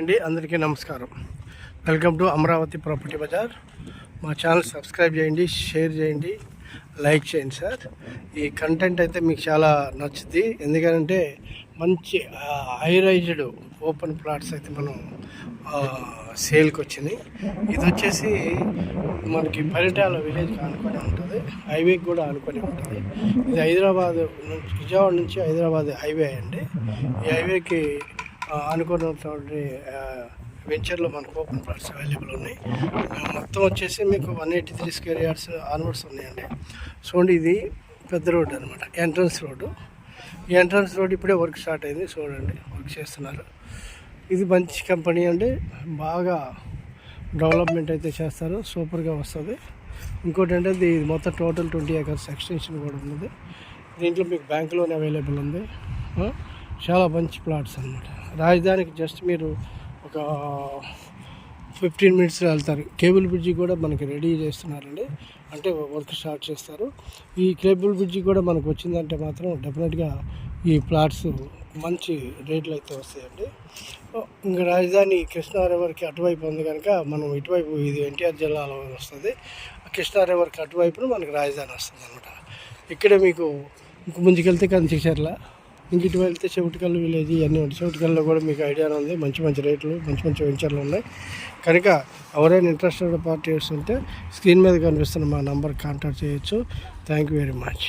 అండి అందరికీ నమస్కారం. Welcome to Amaravati property Bazaar. మా ఛానల్ సబ్స్క్రైబ్ చేయండి, షేర్ చేయండి, లైక్ చేయండి సార్. ఈ కంటెంట్ అయితే మీకు చాలా నచ్చుద్ది. ఎందుకంటే మంచి హైరైజ్డ్ ఓపెన్ ప్లాట్స్ అయితే మనం సేల్కి వచ్చినాయి. ఇది వచ్చేసి మనకి పరిటాల విలేజ్కి ఆనుకొని ఉంటుంది, హైవేకి కూడా ఆనుకొని ఉంటుంది. ఇది హైదరాబాద్ నుంచి, విజయవాడ నుంచి హైదరాబాద్ హైవే అండి. ఈ హైవేకి అనుకున్నటువంటి వెంచర్లో మనకు ఓపెన్ ప్లాట్స్ అవైలబుల్ ఉన్నాయి. మొత్తం వచ్చేసి మీకు 183 స్క్వేర్ యార్డ్స్ ఆన్వర్డ్స్ ఉన్నాయండి. చూడండి, ఇది పెద్ద రోడ్డు అనమాట, ఎంట్రన్స్ రోడ్డు. ఈ ఎంట్రన్స్ రోడ్ ఇప్పుడే వర్క్ స్టార్ట్ అయింది. చూడండి, వర్క్ చేస్తున్నారు. ఇది మంచి కంపెనీ అండి, బాగా డెవలప్మెంట్ అయితే చేస్తారు, సూపర్గా వస్తుంది. ఇంకోటి అంటే ఇది మొత్తం టోటల్ 20 acres ఎక్స్టెన్షన్ కూడా ఉన్నది. దీంట్లో మీకు బ్యాంక్ లోన్ అవైలబుల్ ఉంది. చాలా మంచి ప్లాట్స్ అనమాట. రాజధానికి జస్ట్ మీరు ఒక 15 minutesలో వెళ్తారు. కేబుల్ బ్రిడ్జి కూడా మనకి రెడీ చేస్తున్నారండి, అంటే వర్క్ స్టార్ట్ చేస్తారు. ఈ కేబుల్ బ్రిడ్జి కూడా మనకు వచ్చిందంటే మాత్రం డెఫినెట్గా ఈ ప్లాట్స్ మంచి రేట్లు అయితే వస్తాయండి. ఇంకా రాజధాని కృష్ణా రివర్కి అటువైపు ఉంది కనుక మనం ఇటువైపు, ఇది ఎన్టీఆర్ జిల్లాలో వస్తుంది. కృష్ణా రివర్కి అటువైపున మనకు రాజధాని వస్తుంది అనమాట. ఇక్కడే మీకు ఇంక ముందుకెళ్తే కంచిచర్ల, ఇంక ఇటు వెళ్తే చెవిటికల్లు విలేజ్, ఇవన్నీ ఉంటాయి. చెవిటికల్లో కూడా మీకు ఐడియా ఉంది, మంచి మంచి రేట్లు, మంచి మంచి వెంచర్లు ఉన్నాయి. కనుక ఎవరైనా ఇంట్రెస్టెడ్ పార్టీస్ ఉంటే స్క్రీన్ మీద కనిపిస్తున్న మా నంబర్ కాంటాక్ట్ చేయొచ్చు. Thank you very much.